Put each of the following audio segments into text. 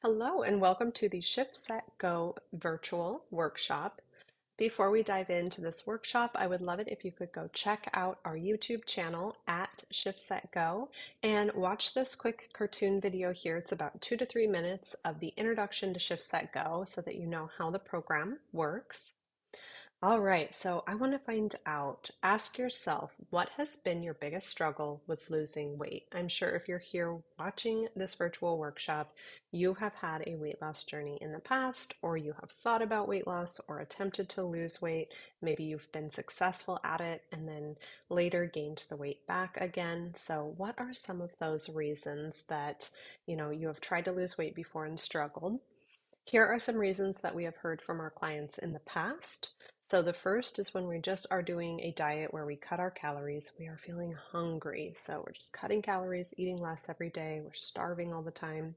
Hello and welcome to the ShiftSetGo virtual workshop. Before we dive into this workshop, I would love it if you could go check out our YouTube channel at ShiftSetGo and watch this quick cartoon video here. It's about 2 to 3 minutes of the introduction to ShiftSetGo so that you know how the program works. All right, so I want to find out, ask yourself, what has been your biggest struggle with losing weight? I'm sure if you're here watching this virtual workshop, you have had a weight loss journey in the past, or you have thought about weight loss or attempted to lose weight. Maybe you've been successful at it and then later gained the weight back again. So what are some of those reasons that, you have tried to lose weight before and struggled? Here are some reasons that we have heard from our clients in the past. So the first is when we just are doing a diet where we cut our calories, we are feeling hungry. So we're just cutting calories, eating less every day, we're starving all the time.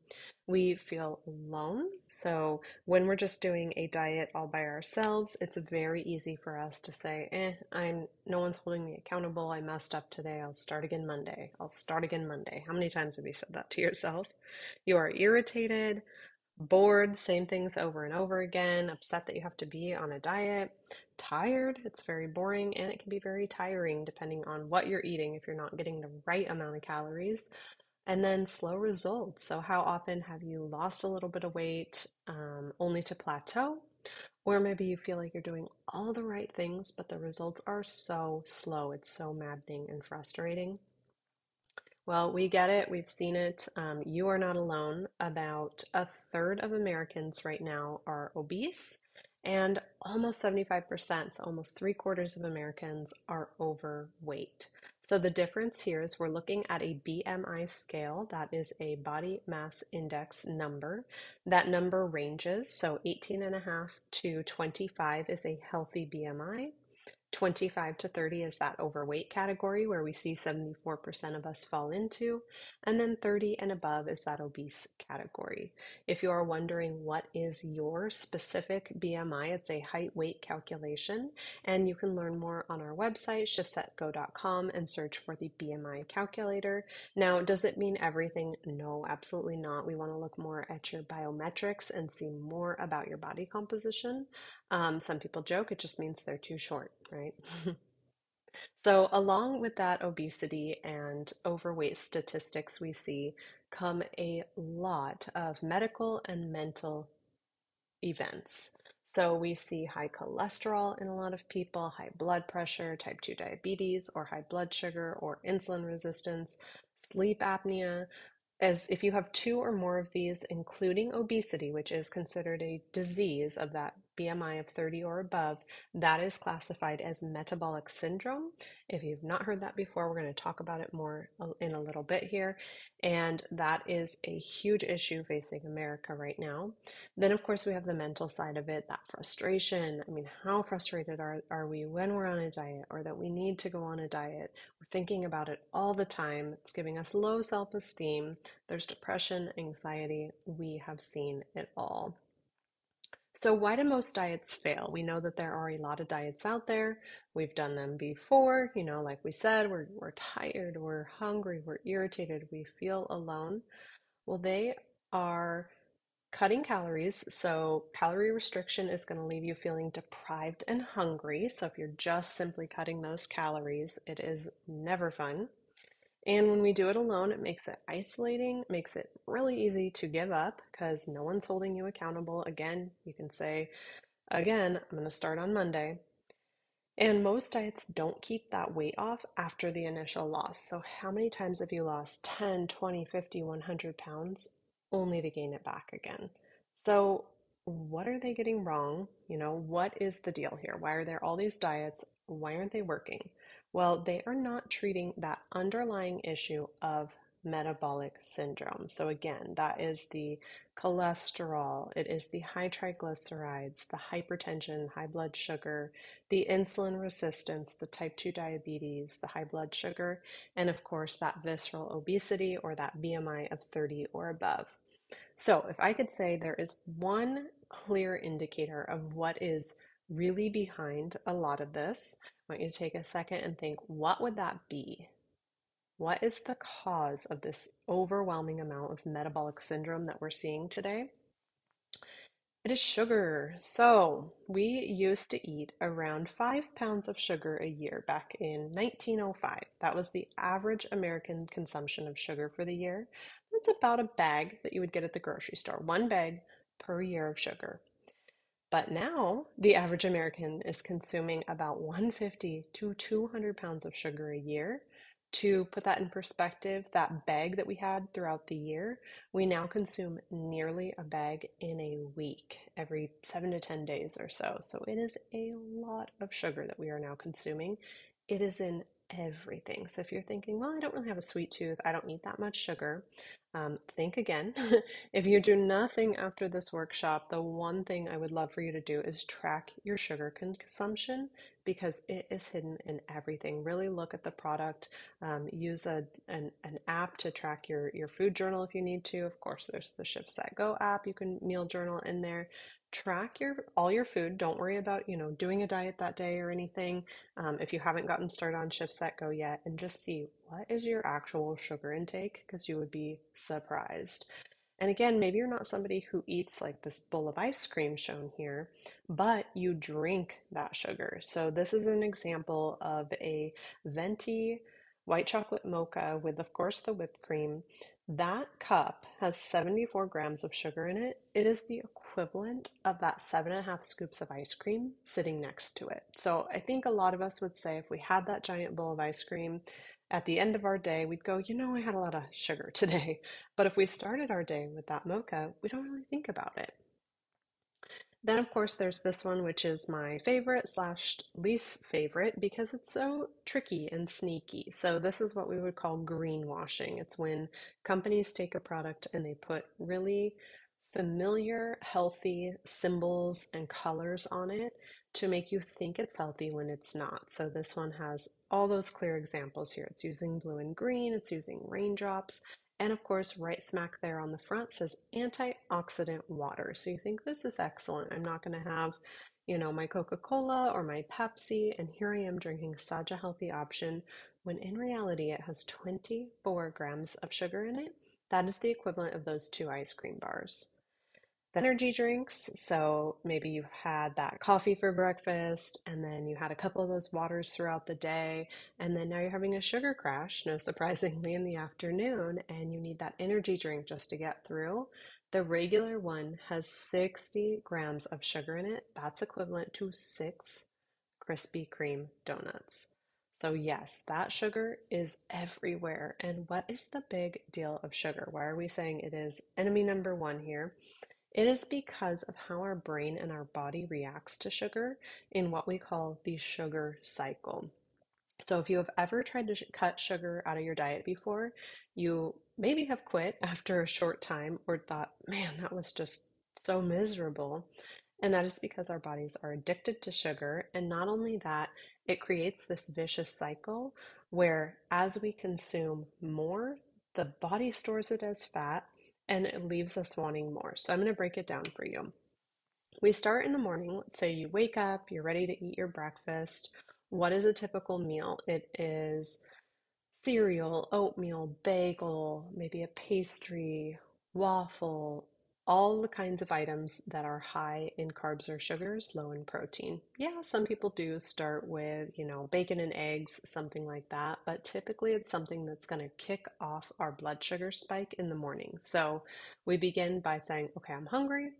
We feel alone. So when we're just doing a diet all by ourselves, it's very easy for us to say, no one's holding me accountable. I messed up today. I'll start again Monday. I'll start again Monday. How many times have you said that to yourself? You are irritated, bored, same things over and over again, upset that you have to be on a diet, tired, it's very boring, and it can be very tiring depending on what you're eating if you're not getting the right amount of calories. And then slow results. So, how often have you lost a little bit of weight only to plateau? Or maybe you feel like you're doing all the right things, but the results are so slow. It's so maddening and frustrating. Well, we get it. We've seen it. You are not alone. About a third of Americans right now are obese, and almost 75%, so almost three-quarters of Americans are overweight. So the difference here is we're looking at a BMI scale. That is a body mass index number. That number ranges, so 18.5 to 25 is a healthy BMI. 25 to 30 is that overweight category where we see 74% of us fall into, and then 30 and above is that obese category. If you are wondering what is your specific BMI, it's a height weight calculation, and you can learn more on our website, ShiftSetGo.com, and search for the BMI calculator. Now, does it mean everything? No, absolutely not. We want to look more at your biometrics and see more about your body composition. Some people joke it just means they're too short, right? So, along with that obesity and overweight statistics we see come a lot of medical and mental events. So, we see high cholesterol in a lot of people, high blood pressure, type 2 diabetes, or high blood sugar, or insulin resistance, sleep apnea, as if you have two or more of these, including obesity, which is considered a disease of that BMI of 30 or above, that is classified as metabolic syndrome. If you've not heard that before, we're going to talk about it more in a little bit here. And that is a huge issue facing America right now. Then, of course, we have the mental side of it, that frustration. I mean, how frustrated are we when we're on a diet or that we need to go on a diet? We're thinking about it all the time. It's giving us low self-esteem. There's depression, anxiety. We have seen it all. So why do most diets fail? We know that there are a lot of diets out there. We've done them before. Like we said, we're tired, we're hungry, we're irritated, we feel alone. Well, they are cutting calories. So calorie restriction is going to leave you feeling deprived and hungry. So if you're just simply cutting those calories, it is never fun. And when we do it alone, it makes it isolating, makes it really easy to give up because no one's holding you accountable. Again, you can say, again, I'm going to start on Monday. And most diets don't keep that weight off after the initial loss. So how many times have you lost 10, 20, 50, 100 pounds only to gain it back again? So what are they getting wrong? What is the deal here? Why are there all these diets? Why aren't they working? Well, they are not treating that underlying issue of metabolic syndrome. So again, that is the cholesterol, it is the high triglycerides, the hypertension, high blood sugar, the insulin resistance, the type 2 diabetes, the high blood sugar, and of course that visceral obesity or that BMI of 30 or above. So if I could say there is one clear indicator of what is really behind a lot of this. I want you to take a second and think, what would that be? What is the cause of this overwhelming amount of metabolic syndrome that we're seeing today? It is sugar. So, we used to eat around 5 pounds of sugar a year back in 1905. That was the average American consumption of sugar for the year. That's about a bag that you would get at the grocery store, one bag per year of sugar. But now the average American is consuming about 150 to 200 pounds of sugar a year. To put that in perspective, that bag that we had throughout the year, we now consume nearly a bag in a week, every 7 to 10 days or so. So it is a lot of sugar that we are now consuming. It is in everything. So if you're thinking, well, I don't really have a sweet tooth, I don't eat that much sugar, think again. If you do nothing after this workshop, the one thing I would love for you to do is track your sugar consumption because it is hidden in everything. Really look at the product. Use an app to track your food journal if you need to. Of course, there's the ShiftSetGo app. You can meal journal in there. Track all your food. Don't worry about, doing a diet that day or anything. If you haven't gotten started on ShiftSetGo yet, and just see what is your actual sugar intake because you would be surprised. And again, maybe you're not somebody who eats like this bowl of ice cream shown here, but you drink that sugar. So this is an example of a venti white chocolate mocha with, of course, the whipped cream. That cup has 74 grams of sugar in it. It is the equivalent of that 7.5 scoops of ice cream sitting next to it. So I think a lot of us would say if we had that giant bowl of ice cream at the end of our day, we'd go, I had a lot of sugar today. But if we started our day with that mocha, we don't really think about it. Then, of course, there's this one, which is my favorite slash least favorite because it's so tricky and sneaky. So this is what we would call greenwashing. It's when companies take a product and they put really familiar, healthy symbols and colors on it to make you think it's healthy when it's not. So this one has all those clear examples here. It's using blue and green, it's using raindrops, and of course, right smack there on the front says antioxidant water. So you think this is excellent. I'm not going to have, my Coca-Cola or my Pepsi, and here I am drinking such a healthy option when in reality it has 24 grams of sugar in it. That is the equivalent of those two ice cream bars. The energy drinks, so maybe you've had that coffee for breakfast, and then you had a couple of those waters throughout the day, and then now you're having a sugar crash, no surprisingly, in the afternoon, and you need that energy drink just to get through. The regular one has 60 grams of sugar in it. That's equivalent to 6 Krispy Kreme donuts. So, yes, that sugar is everywhere. And what is the big deal of sugar? Why are we saying it is enemy number one here? It is because of how our brain and our body reacts to sugar in what we call the sugar cycle. So, if you have ever tried to cut sugar out of your diet before, you maybe have quit after a short time or thought, man, that was just so miserable. And that is because our bodies are addicted to sugar. And not only that, it creates this vicious cycle where as we consume more, the body stores it as fat and it leaves us wanting more. So I'm going to break it down for you. We start in the morning. Let's say you wake up, you're ready to eat your breakfast. What is a typical meal? It is cereal, oatmeal, bagel, maybe a pastry, waffle, all the kinds of items that are high in carbs or sugars, low in protein. Yeah, some people do start with, bacon and eggs, something like that, but typically it's something that's going to kick off our blood sugar spike in the morning. So we begin by saying, okay, I'm hungry.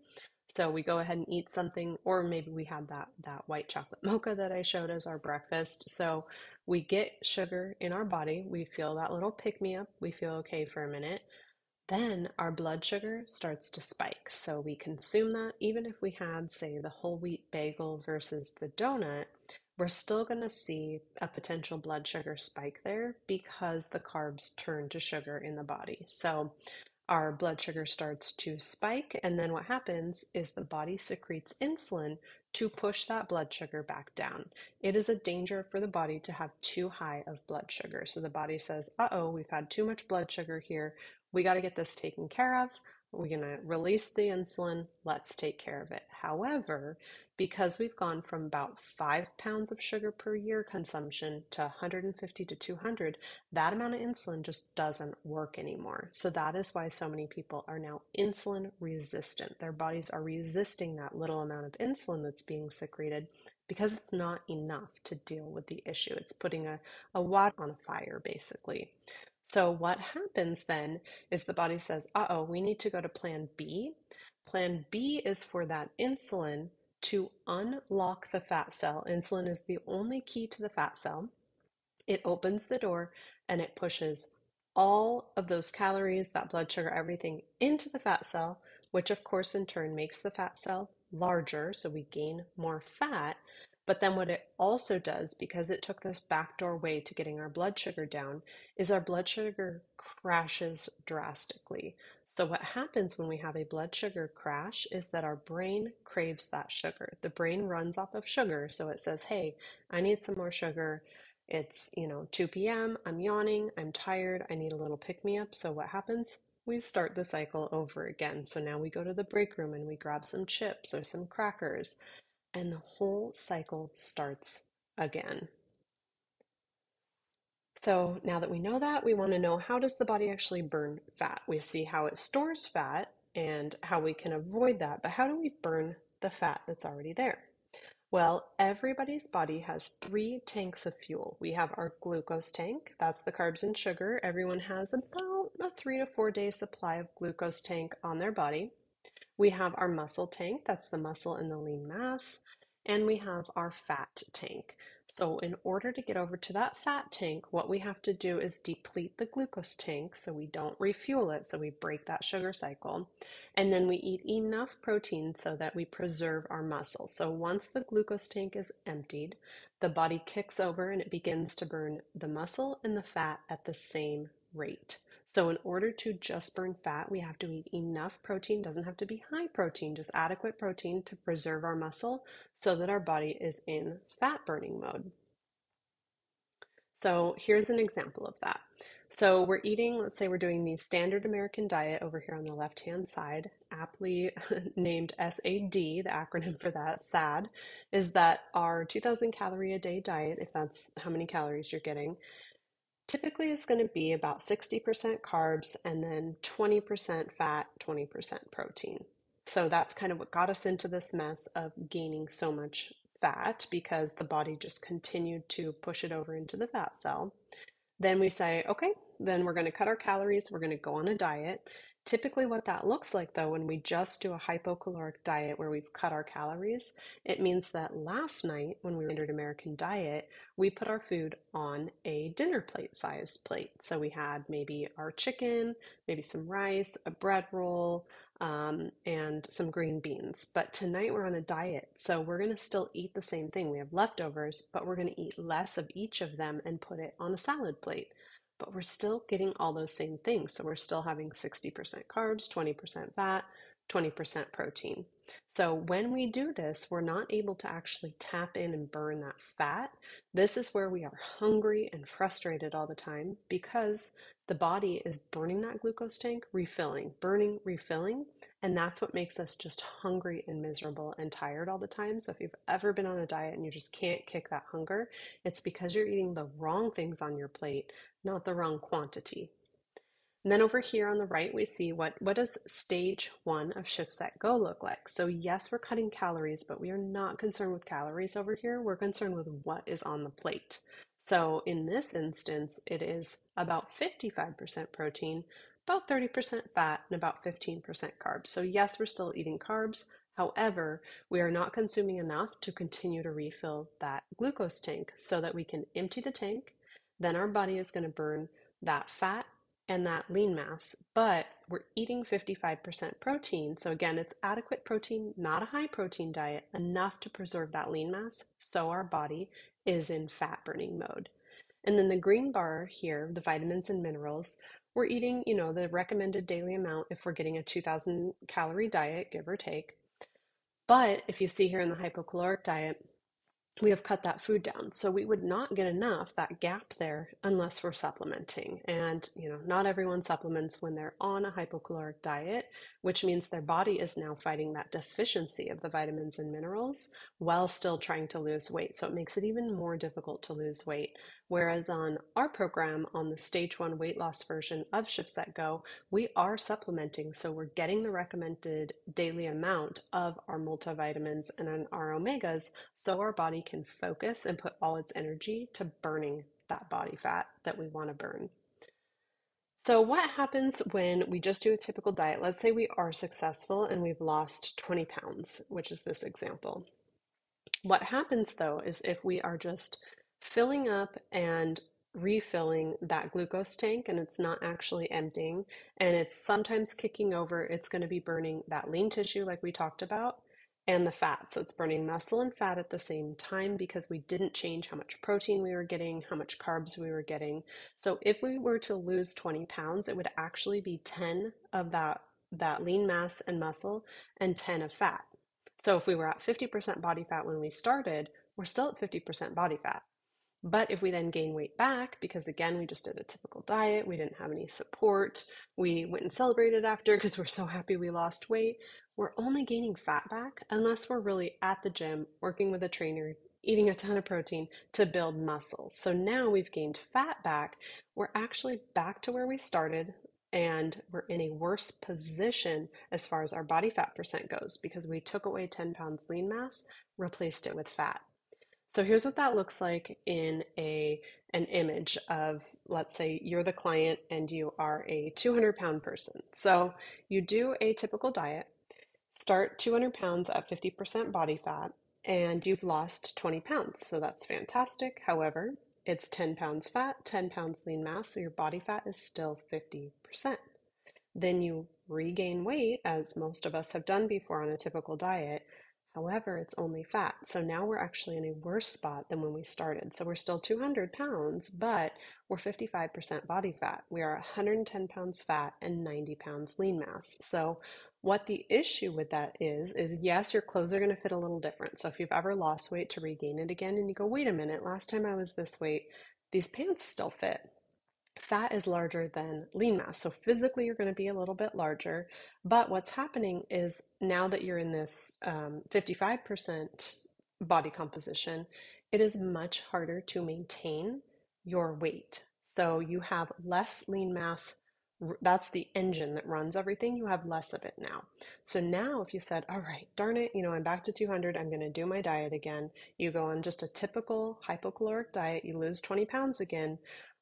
So we go ahead and eat something, or maybe we had that white chocolate mocha that I showed as our breakfast. So we get sugar in our body, we feel that little pick me up, we feel okay for a minute. Then our blood sugar starts to spike. So we consume that, even if we had, say, the whole wheat bagel versus the donut, we're still going to see a potential blood sugar spike there because the carbs turn to sugar in the body. So our blood sugar starts to spike, and then what happens is the body secretes insulin to push that blood sugar back down. It is a danger for the body to have too high of blood sugar. So the body says, uh-oh, we've had too much blood sugar here. We got to get this taken care of. We're going to release the insulin. Let's take care of it. However, because we've gone from about 5 pounds of sugar per year consumption to 150 to 200, that amount of insulin just doesn't work anymore. So that is why so many people are now insulin resistant. Their bodies are resisting that little amount of insulin that's being secreted because it's not enough to deal with the issue. It's putting a water on a fire, basically. So what happens then is the body says, uh-oh, we need to go to plan B. Plan B is for that insulin to unlock the fat cell. Insulin is the only key to the fat cell. It opens the door and it pushes all of those calories, that blood sugar, everything into the fat cell, which of course in turn makes the fat cell larger, so we gain more fat. But then what it also does, because it took this backdoor way to getting our blood sugar down, is our blood sugar crashes drastically. So what happens when we have a blood sugar crash is that our brain craves that sugar. The brain runs off of sugar, so it says, hey, I need some more sugar. It's, 2 p.m., I'm yawning, I'm tired, I need a little pick-me-up. So what happens? We start the cycle over again. So now we go to the break room and we grab some chips or some crackers, and the whole cycle starts again. So now that we know that, we want to know, how does the body actually burn fat? We see how it stores fat and how we can avoid that, but how do we burn the fat that's already there? Well, everybody's body has 3 tanks of fuel. We have our glucose tank, that's the carbs and sugar. Everyone has about a 3 to 4 day supply of glucose tank on their body. We have our muscle tank, that's the muscle and the lean mass, and we have our fat tank. So in order to get over to that fat tank, what we have to do is deplete the glucose tank so we don't refuel it, so we break that sugar cycle. And then we eat enough protein so that we preserve our muscle. So once the glucose tank is emptied, the body kicks over and it begins to burn the muscle and the fat at the same rate. So in order to just burn fat, we have to eat enough protein. Doesn't have to be high protein, just adequate protein to preserve our muscle so that our body is in fat burning mode. So here's an example of that. So we're eating, let's say we're doing the standard American diet over here on the left-hand side, aptly named SAD, the acronym for that, SAD, is that our 2,000 calorie a day diet, if that's how many calories you're getting, typically is going to be about 60% carbs and then 20% fat, 20% protein. So that's kind of what got us into this mess of gaining so much fat because the body just continued to push it over into the fat cell. Then we say, okay, then we're going to cut our calories, we're going to go on a diet. Typically, what that looks like though, when we just do a hypocaloric diet where we've cut our calories, it means that last night when we entered American diet, we put our food on a dinner plate size plate. So we had maybe our chicken, maybe some rice, a bread roll, and some green beans. But tonight we're on a diet, so we're going to still eat the same thing. We have leftovers, but we're going to eat less of each of them and put it on a salad plate. But we're still getting all those same things. So we're still having 60% carbs, 20% fat, 20% protein. So when we do this, we're not able to actually tap in and burn that fat. This is where we are hungry and frustrated all the time because the body is burning that glucose tank, refilling, burning, refilling, and that's what makes us just hungry and miserable and tired all the time. So if you've ever been on a diet and you just can't kick that hunger, it's because you're eating the wrong things on your plate, not the wrong quantity. And then over here on the right, we see what does stage 1 of ShiftSetGo look like. So yes, we're cutting calories, but we are not concerned with calories over here. We're concerned with what is on the plate. So in this instance, it is about 55% protein, about 30% fat, and about 15% carbs. So yes, we're still eating carbs. However, we are not consuming enough to continue to refill that glucose tank so that we can empty the tank. Then our body is going to burn that fat and that lean mass, but we're eating 55% protein. So again, it's adequate protein, not a high protein diet, enough to preserve that lean mass so our body is in fat burning mode. And then the green bar here, the vitamins and minerals, we're eating, the recommended daily amount if we're getting a 2,000 calorie diet, give or take. But if you see here in the hypocaloric diet, we have cut that food down. So we would not get enough, that gap there, unless we're supplementing. And, not everyone supplements when they're on a hypocaloric diet, which means their body is now fighting that deficiency of the vitamins and minerals while still trying to lose weight. So it makes it even more difficult to lose weight. Whereas on our program, on the stage 1 weight loss version of ShiftSetGo, we are supplementing. So we're getting the recommended daily amount of our multivitamins and our omegas so our body can focus and put all its energy to burning that body fat that we want to burn. So what happens when we just do a typical diet? Let's say we are successful and we've lost 20 pounds, which is this example. What happens though is if we are just filling up and refilling that glucose tank and it's not actually emptying and it's sometimes kicking over, it's going to be burning that lean tissue like we talked about and the fat. So it's burning muscle and fat at the same time because we didn't change how much protein we were getting, how much carbs we were getting. So if we were to lose 20 pounds, it would actually be 10 of that lean mass and muscle and 10 of fat. So if we were at 50% body fat when we started, we're still at 50% body fat. But if we then gain weight back, because again, we just did a typical diet, we didn't have any support, we went and celebrated after because we're so happy we lost weight, we're only gaining fat back unless we're really at the gym, working with a trainer, eating a ton of protein to build muscle. So now we've gained fat back, we're actually back to where we started and we're in a worse position as far as our body fat percent goes because we took away 10 pounds lean mass, replaced it with fat. So here's what that looks like in an image of, let's say you're the client and you are a 200-pound person. So you do a typical diet, start 200 pounds at 50% body fat, and you've lost 20 pounds. So that's fantastic. However, it's 10 pounds fat, 10 pounds lean mass, so your body fat is still 50%. Then you regain weight, as most of us have done before on a typical diet. However, it's only fat. So now we're actually in a worse spot than when we started. So we're still 200 pounds, but we're 55% body fat. We are 110 pounds fat and 90 pounds lean mass. So what the issue with that is yes, your clothes are going to fit a little different. So if you've ever lost weight to regain it again and you go, wait a minute, last time I was this weight, these pants still fit. Fat is larger than lean mass. So physically, you're going to be a little bit larger. But what's happening is now that you're in this 55% body composition, it is much harder to maintain your weight. So you have less lean mass. That's the engine that runs everything. You have less of it now. So now if you said, all right, darn it, I'm back to 200, I'm going to do my diet again. You go on just a typical hypocaloric diet, you lose 20 pounds again.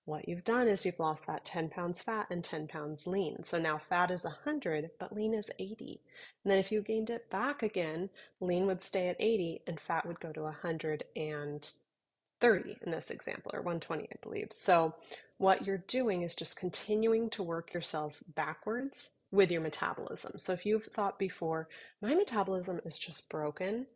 What you've done is you've lost that 10 pounds fat and 10 pounds lean. So now fat is 100, but lean is 80. And then if you gained it back again, lean would stay at 80 and fat would go to 130 in this example, or 120, I believe. So what you're doing is just continuing to work yourself backwards with your metabolism. So if you've thought before, my metabolism is just broken,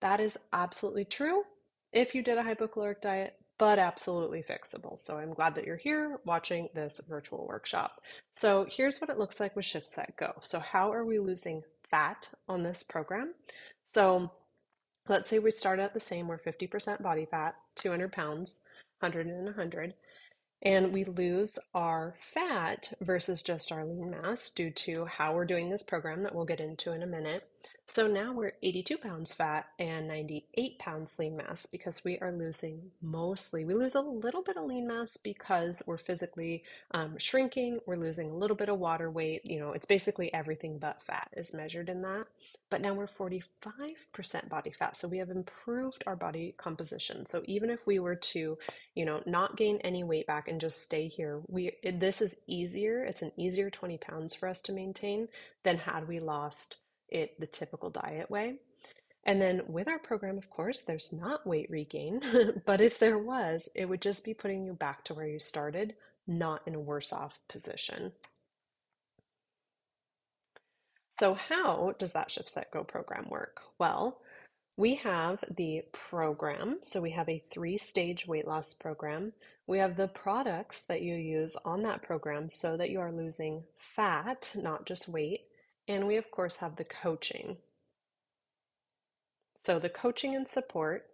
that is absolutely true if you did a hypocaloric diet, but absolutely fixable. So I'm glad that you're here watching this virtual workshop. So here's what it looks like with ShiftSetGo. So how are we losing fat on this program? So let's say we start out the same, we're 50% body fat, 200 pounds, 100 and 100. And we lose our fat versus just our lean mass due to how we're doing this program that we'll get into in a minute. So now we're 82 pounds fat and 98 pounds lean mass because we are losing we lose a little bit of lean mass because we're physically shrinking. We're losing a little bit of water weight. It's basically everything but fat is measured in that. But now we're 45% body fat. So we have improved our body composition. So even if we were to not gain any weight back and just stay here. This is easier. It's an easier 20 pounds for us to maintain than had we lost it the typical diet way. And then with our program, of course, there's not weight regain, but if there was, it would just be putting you back to where you started, not in a worse off position. So how does that ShiftSetGo program work? Well, we have the program, so we have a 3-stage weight loss program. We have the products that you use on that program so that you are losing fat, not just weight. And we, of course, have the coaching. So the coaching and support,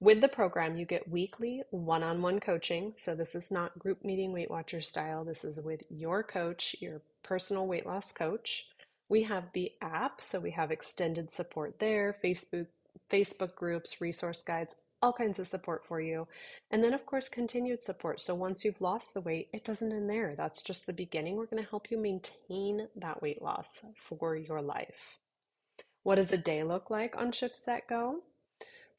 With the program, you get weekly one-on-one coaching. So this is not group meeting Weight Watchers style. This is with your coach, your personal weight loss coach. We have the app, so we have extended support there, Facebook groups, resource guides, all kinds of support for you. And then of course, continued support. So once you've lost the weight, it doesn't end there. That's just the beginning. We're going to help you maintain that weight loss for your life. What does a day look like on Shift Set Go?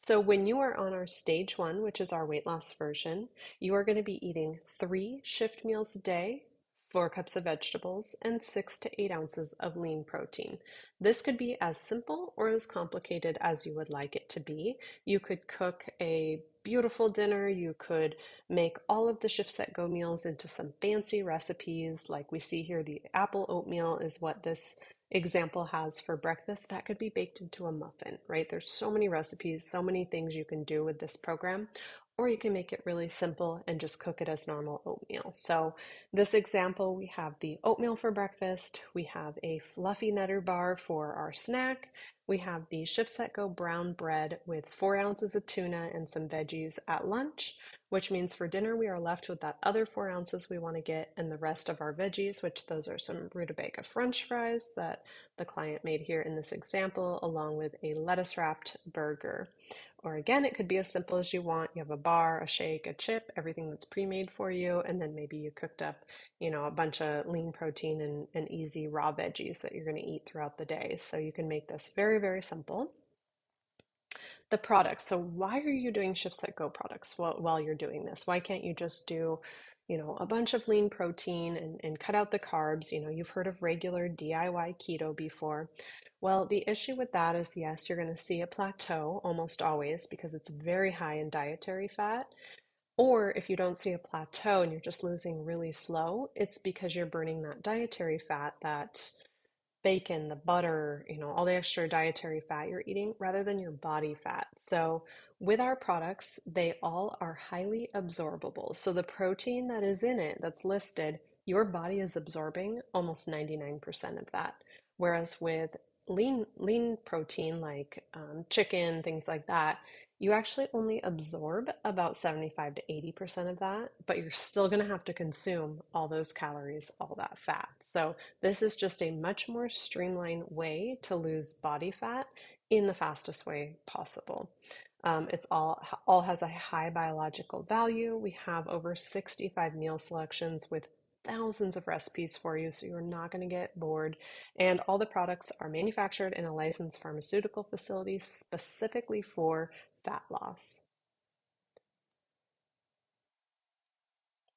So when you are on our stage one, which is our weight loss version, you are going to be eating 3 shift meals a day, 4 cups of vegetables, and 6 to 8 ounces of lean protein. This could be as simple or as complicated as you would like it to be. You could cook a beautiful dinner. You could make all of the Shift Set Go meals into some fancy recipes. Like we see here, the apple oatmeal is what this example has for breakfast. That could be baked into a muffin, right? There's so many recipes, so many things you can do with this program, or you can make it really simple and just cook it as normal oatmeal. So this example, we have the oatmeal for breakfast, we have a fluffy nutter bar for our snack, we have the ShiftSetGo brown bread with 4 ounces of tuna and some veggies at lunch, which means for dinner we are left with that other 4 ounces we want to get and the rest of our veggies, which those are some rutabaga French fries that the client made here in this example, along with a lettuce wrapped burger. Or again, it could be as simple as you want. You have a bar, a shake, a chip, everything that's pre-made for you, and then maybe you cooked up, a bunch of lean protein and easy raw veggies that you're going to eat throughout the day. So you can make this very, very simple. The products. So why are you doing ShiftSet Go products while you're doing this? Why can't you just do, a bunch of lean protein and cut out the carbs? You've heard of regular DIY keto before. Well, the issue with that is, yes, you're going to see a plateau almost always because it's very high in dietary fat. Or if you don't see a plateau and you're just losing really slow, it's because you're burning that dietary fat, that bacon, the butter, all the extra dietary fat you're eating rather than your body fat. So with our products, they all are highly absorbable. So the protein that is in it that's listed, your body is absorbing almost 99% of that. Whereas with lean protein like chicken, things like that, you actually only absorb about 75 to 80% of that, but you're still going to have to consume all those calories, all that fat. So this is just a much more streamlined way to lose body fat in the fastest way possible. It's all has a high biological value. We have over 65 meal selections with thousands of recipes for you, so you're not going to get bored. And all the products are manufactured in a licensed pharmaceutical facility specifically for fat loss.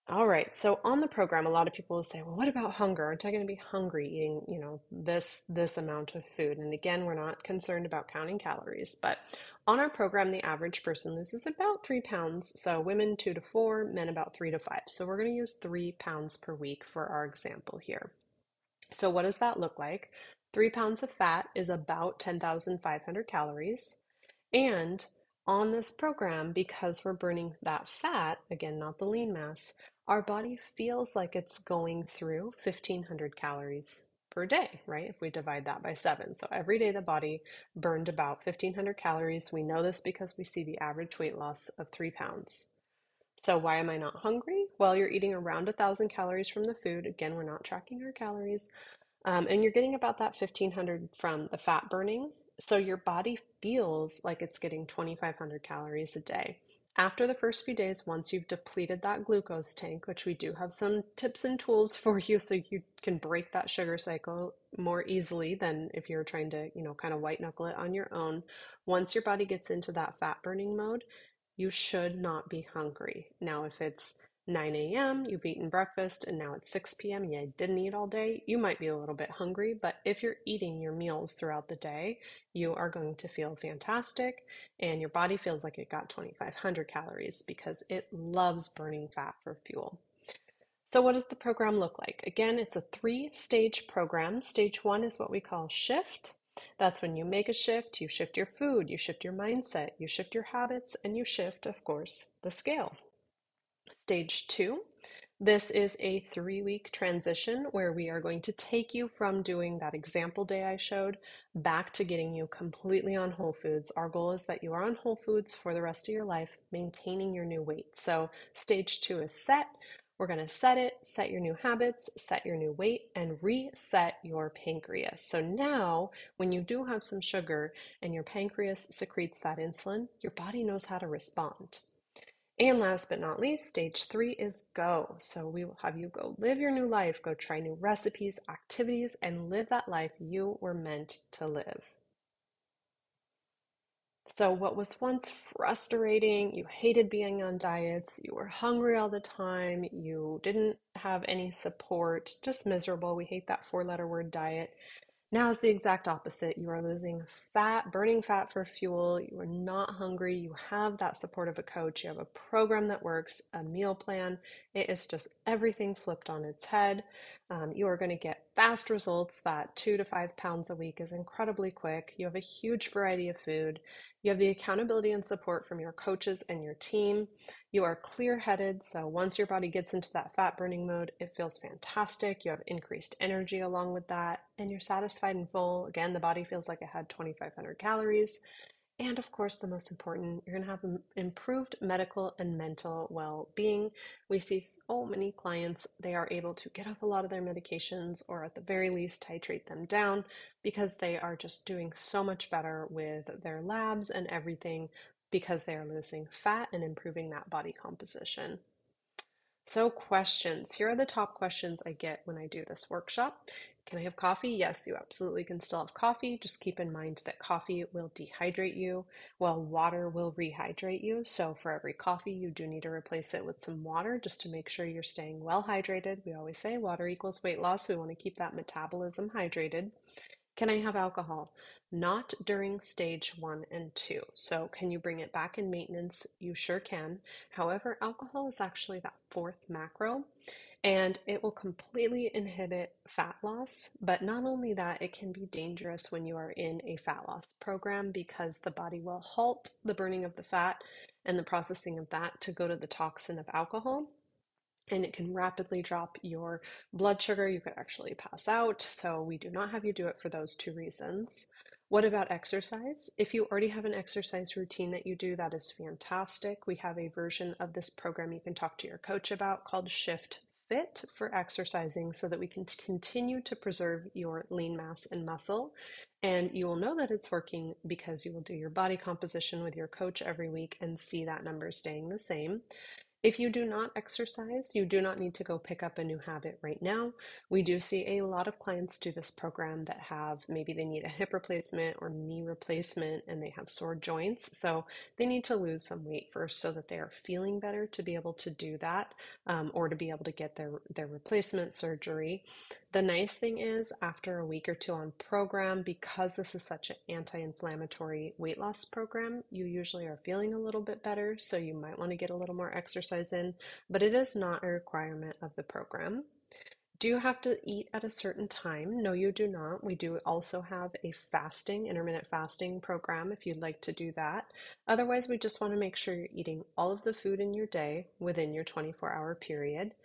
All right. So on the program, a lot of people will say, well, what about hunger? Aren't I going to be hungry eating, this amount of food? And again, we're not concerned about counting calories, but on our program, the average person loses about 3 pounds. So women 2 to 4, men about 3 to 5. So we're going to use 3 pounds per week for our example here. So what does that look like? 3 pounds of fat is about 10,500 calories. And on this program, because we're burning that fat, again, not the lean mass, our body feels like it's going through 1,500 calories per day, right? If we divide that by 7. So every day the body burned about 1,500 calories. We know this because we see the average weight loss of 3 pounds. So why am I not hungry? Well, you're eating around 1,000 calories from the food. Again, we're not tracking our calories. And you're getting about that 1,500 from the fat burning. So your body feels like it's getting 2,500 calories a day. After the first few days, once you've depleted that glucose tank, which we do have some tips and tools for you so you can break that sugar cycle more easily than if you're trying to, kind of white knuckle it on your own. Once your body gets into that fat burning mode, you should not be hungry. Now, if it's 9 a.m., you've eaten breakfast, and now it's 6 p.m., and you didn't eat all day, you might be a little bit hungry, but if you're eating your meals throughout the day, you are going to feel fantastic, and your body feels like it got 2,500 calories because it loves burning fat for fuel. So what does the program look like? Again, it's a 3-stage program. Stage 1 is what we call shift. That's when you make a shift, you shift your food, you shift your mindset, you shift your habits, and you shift, of course, the scale. Stage 2 This is a 3-week transition where we are going to take you from doing that example day I showed back to getting you completely on whole foods. Our goal is that you are on whole foods for the rest of your life, maintaining your new weight. So stage 2 is set. We're going to set it, set your new habits, set your new weight, and reset your pancreas. So now, when you do have some sugar and your pancreas secretes that insulin, your body knows how to respond. And last but not least, stage 3 is go. So we will have you go live your new life, go try new recipes, activities, and live that life you were meant to live. So what was once frustrating, you hated being on diets, you were hungry all the time, you didn't have any support, just miserable. We hate that 4-letter word diet. Now is the exact opposite. You are losing fat, burning fat for fuel. You are not hungry. You have that support of a coach. You have a program that works, a meal plan. It is just everything flipped on its head. You are going to get fast results. That 2 to 5 pounds a week is incredibly quick. You have a huge variety of food. You have the accountability and support from your coaches and your team. You are clear-headed, so once your body gets into that fat burning mode, it feels fantastic. You have increased energy along with that, and you're satisfied and full. Again, the body feels like it had 2,500 calories. And of course, the most important, you're going to have improved medical and mental well-being. We see so many clients, they are able to get off a lot of their medications or at the very least titrate them down because they are just doing so much better with their labs and everything because they are losing fat and improving that body composition. So questions. Here are the top questions I get when I do this workshop. Can I have coffee? Yes, you absolutely can still have coffee. Just keep in mind that coffee will dehydrate you, while water will rehydrate you. So for every coffee, you do need to replace it with some water just to make sure you're staying well hydrated. We always say water equals weight loss. We want to keep that metabolism hydrated. Can I have alcohol? Not during stage 1 and 2. So can you bring it back in maintenance? You sure can. However, alcohol is actually that 4th macro and it will completely inhibit fat loss. But not only that, it can be dangerous when you are in a fat loss program because the body will halt the burning of the fat and the processing of that to go to the toxin of alcohol, and it can rapidly drop your blood sugar. You could actually pass out. So we do not have you do it for those 2 reasons. What about exercise? If you already have an exercise routine that you do, that is fantastic. We have a version of this program you can talk to your coach about called Shift Fit for exercising so that we can continue to preserve your lean mass and muscle. And you will know that it's working because you will do your body composition with your coach every week and see that number staying the same. If you do not exercise, you do not need to go pick up a new habit right now. We do see a lot of clients do this program that have maybe they need a hip replacement or knee replacement and they have sore joints. So they need to lose some weight first so that they are feeling better to be able to do that, or to be able to get their replacement surgery. The nice thing is, after a week or 2 on program, because this is such an anti-inflammatory weight loss program, you usually are feeling a little bit better, so you might want to get a little more exercise in, but it is not a requirement of the program. Do you have to eat at a certain time? No, you do not. We do also have a fasting, intermittent fasting program if you'd like to do that. Otherwise, we just want to make sure you're eating all of the food in your day within your 24-hour period.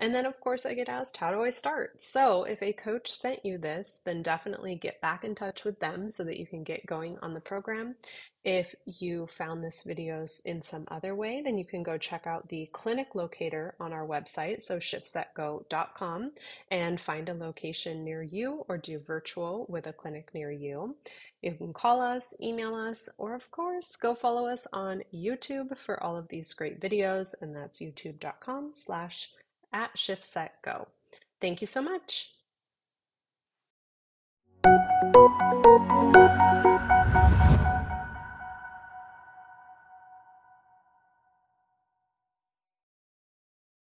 And then, of course, I get asked, how do I start? So if a coach sent you this, then definitely get back in touch with them so that you can get going on the program. If you found this videos in some other way, then you can go check out the clinic locator on our website, so ShiftSetGo.com, and find a location near you or do virtual with a clinic near you. You can call us, email us, or of course, go follow us on YouTube for all of these great videos, and that's youtube.com/@ShiftSetGo. Thank you so much.